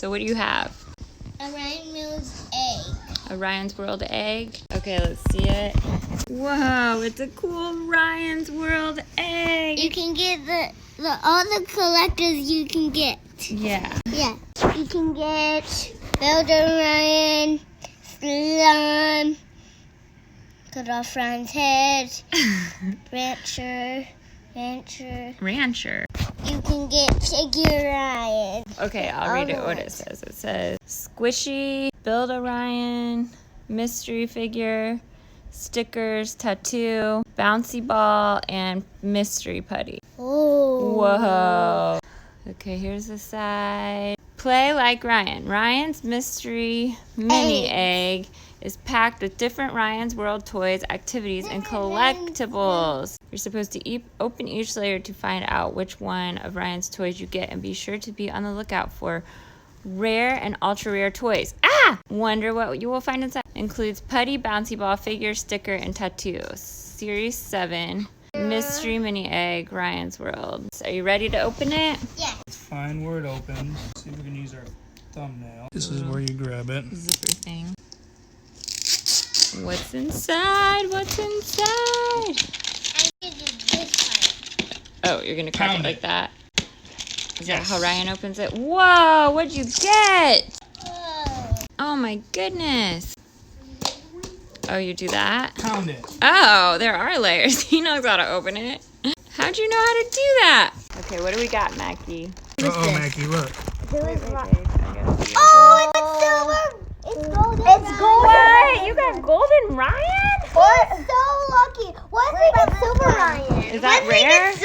So what do you have? A Ryan's World egg. A Ryan's World egg? Okay, let's see it. Whoa, it's a cool Ryan's World egg. You can get all the collectors you can get. Yeah. Yeah. You can get Builder Ryan, Slime, cut off Ryan's head, Rancher. You can get Figure Ryan. Okay, I'll read it what it says. It says squishy, build a Ryan, mystery figure, stickers, tattoo, bouncy ball, and mystery putty. Oh. Whoa. Okay, here's the side. Play like Ryan. Ryan's mystery mini egg is packed with different Ryan's World toys, activities, and collectibles. You're supposed to open each layer to find out which one of Ryan's toys you get, and be sure to be on the lookout for rare and ultra rare toys. Wonder what you will find inside. Includes putty, bouncy ball, figure, sticker, and tattoo. Series 7. Mystery mini egg, Ryan's World. So are you ready to open it? Yeah. Let's find where it opens. See if we can use our thumbnail. This is where you grab it. Zipper thing. What's inside? What's inside? I did this part. Oh, you're gonna crack it Pound like it. that? Is that how Ryan opens it? Whoa, what'd you get? Oh my goodness. Oh, you do that? Pound it. Oh, there are layers. He knows how to open it. How'd you know how to do that? Okay, what do we got, Mackie? Uh-oh, Mackie, look. Oh, it's silver. It's golden. It's golden. What? You got golden Ryan? We're so lucky. What if we get silver Ryan? Is that rare? Yes,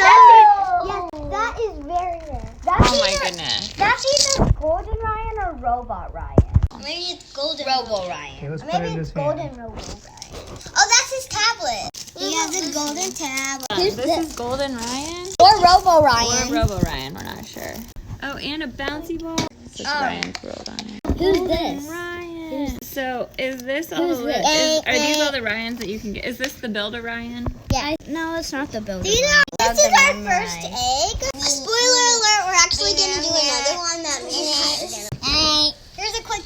that is very rare. Oh my goodness. That's either golden Ryan or robot Ryan. Maybe it's golden Robo Ryan. Okay, let's put it in his golden hand. Robo Ryan. Oh, that's his tablet. He has a golden tablet. This is golden Ryan? Or Robo Ryan. Or Robo Ryan, we're not sure. Oh, and a bouncy ball. It says Ryan's World on it. Who's this? Ryan. So is this all the are these all the Ryans that you can get? Is this the Builder Ryan? Yeah. No, it's not the builder. This is our first egg. Spoiler alert, we're actually going to do another one that we had. Here's a quick...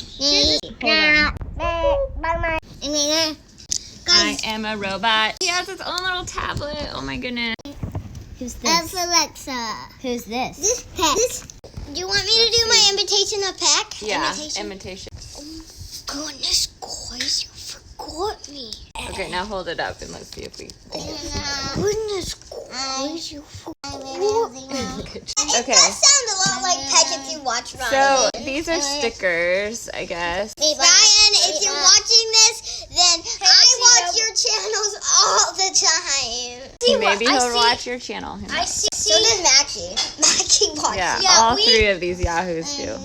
I am a robot. He has his own little tablet. Oh my goodness. Who's That's this? Alexa. Who's this? This Peck. Do you want me to do my imitation of Peck? Yeah, Imitation. imitation. Goodness, guys, you forgot me. Okay, now hold it up and let's see if we think it's Goodness, guys, you forgot me. good. It Okay, does sound a lot like Peck if you watch Ryan. so these are stickers, I guess. Ryan, if you're watching this, then I watch your channels all the time. Maybe he'll watch your channel. Who knows? So did Mackie. Mackie watches. Yeah, all three of these yahoos do.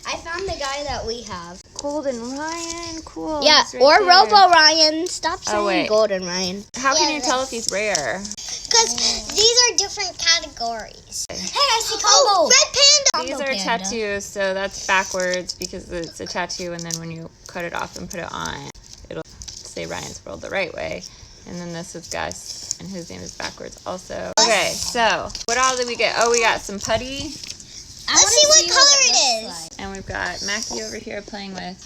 I found the guy that we have. Golden Ryan, cool. Yeah, He's right or there. Robo Ryan. Stop saying Oh, wait. Golden Ryan. How can Yeah, you tell if he's rare? Because these are different categories. Hey, I see combo. Red Panda. These are Panda. tattoos, so that's backwards because it's a tattoo, and then when you cut it off and put it on, it'll say Ryan's World the right way. And then this is Gus, and his name is backwards also. Okay, so what all did we get? Oh, we got some putty, Let's see what color it is. and we've got Mackie over here playing with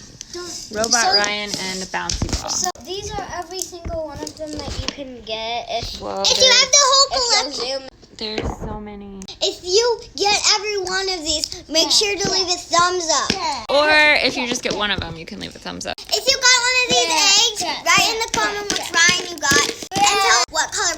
Robot Ryan and a bouncy ball. So these are every single one of them that you can get if Whoa, If you have the whole if collection, you zoom. there's so many. if you get every one of these, make sure to leave a thumbs up. Or if you just get one of them, you can leave a thumbs up. If you got one of these eggs, write in the comment which Ryan you got, and tell what color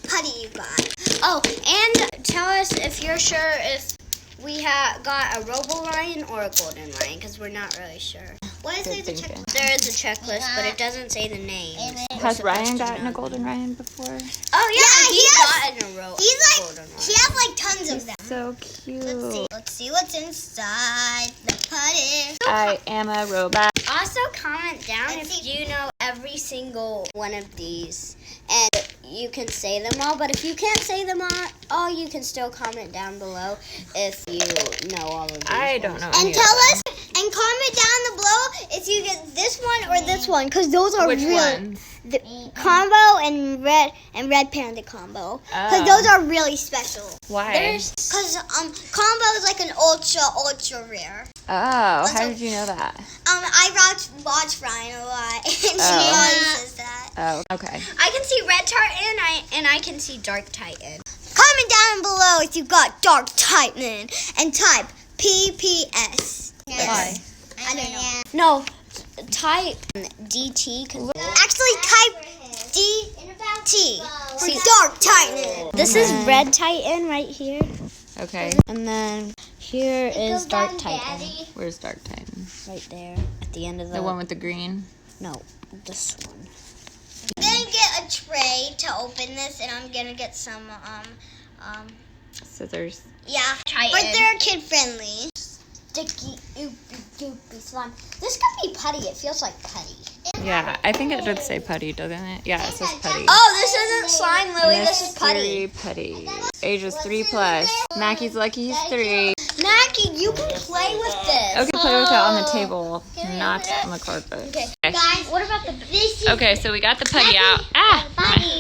putty you got. Oh, and tell us if you're sure if we got a Robo Ryan or a Golden Ryan, because we're not really sure. What is Good it? The thinking. There is a checklist, but it doesn't say the name. Has Ryan gotten a Golden Ryan before? Oh Yeah, he he's has. gotten a He's like, Golden Ryan. he has like tons of them. So cute. Let's see what's inside the putty. I am a robot. Also, comment down if you know every single one of these, and you can say them all. But if you can't say them all, you can still comment down below if you know all of these. I don't know. And any tell of them. us, And comment down below if you get this one or this one, because those are Which really ones? the combo and red panda combo, because those are really special. Why? Because combo is like an ultra rare. Oh, how did you know that? I watch Ryan a lot, and she always says that. Oh, okay. I can see Red Titan and I can see Dark Titan. Comment down below if you got Dark Titan and type PPS. Why? I don't know. No, type DT. Actually, type DT for Dark Titan. This is Red Titan right here. Okay. And then here is Dark Titan. Where's Dark Titan? Right there at the end of The one with the green? No, this one. I'm gonna get a tray to open this, and I'm gonna get some Scissors. yeah, Titan. but they're kid friendly. Sticky, oopy doopy slime. This could be putty. It feels like putty. Yeah, I think it did say putty, doesn't it? Yeah, it says putty. Oh, this isn't slime, Lily. This is putty. Mystery putty. Ages 3+. Mackie's lucky he's 3. Mackie, you can play with this. Okay, play with it on the table, not on the carpet. Okay. Okay. Guys, what about this? Okay, so we got the putty out.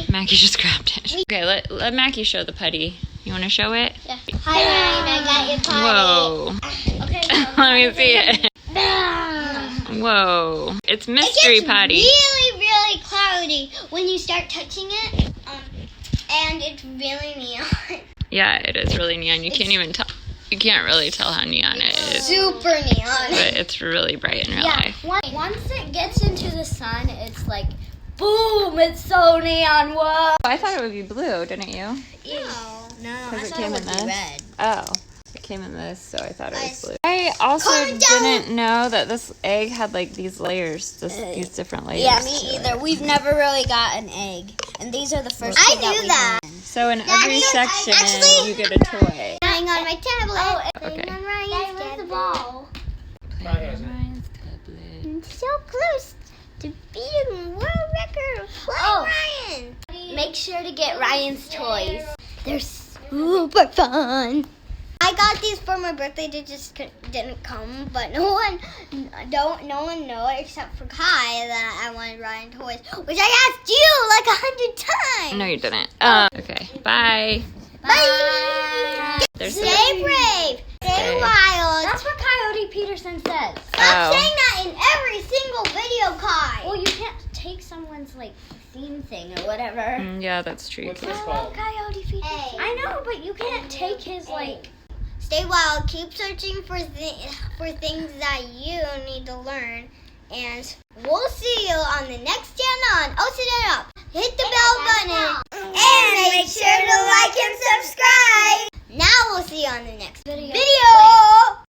Mackie just grabbed it. Okay, let Mackie show the putty. You want to show it? Yeah. Hi, Ryan. I got your putty. Whoa. Okay. Let me see it. Whoa. It's mystery putty. Really cloudy when you start touching it, and it's really neon. Yeah, it is really neon. You can't even tell. You can't really tell how neon it is. Super neon. But it's really bright in real life. Once it gets into the sun, it's like, boom! It's so neon. Whoa. I thought it would be blue, didn't you? No, I Because it thought came it in would be this. red. Oh, it came in this, so I thought it was blue. I also didn't know that this egg had like these layers, these different layers. Yeah, me to it. either. We've never really got an egg, and these are the first I two that knew we that. won. So in every section, you get a toy. Playing on my tablet. Okay. On Ryan's tablet. ball? Ryan's tablet. I'm so close to beating world record of playing Ryan. Make sure to get Ryan's toys. They're super fun. I got these for my birthday. They just didn't come, but no one know except for Kai that I wanted Ryan toys, which I asked you like 100 times. No, you didn't. Okay. Bye. Bye. There's Stay brave. Stay wild. That's what Coyote Peterson says. Stop saying that in every single video, Kai. Well, you can't take someone's like theme thing or whatever. Yeah, that's true. What's this called? Coyote Peterson. Hey. I know, but you can't take his like. Stay wild. Keep searching for things that you need to learn. And we'll see you on the next channel on Olson It Up. Hit the bell button. And make sure to like and subscribe. Now we'll see you on the next video.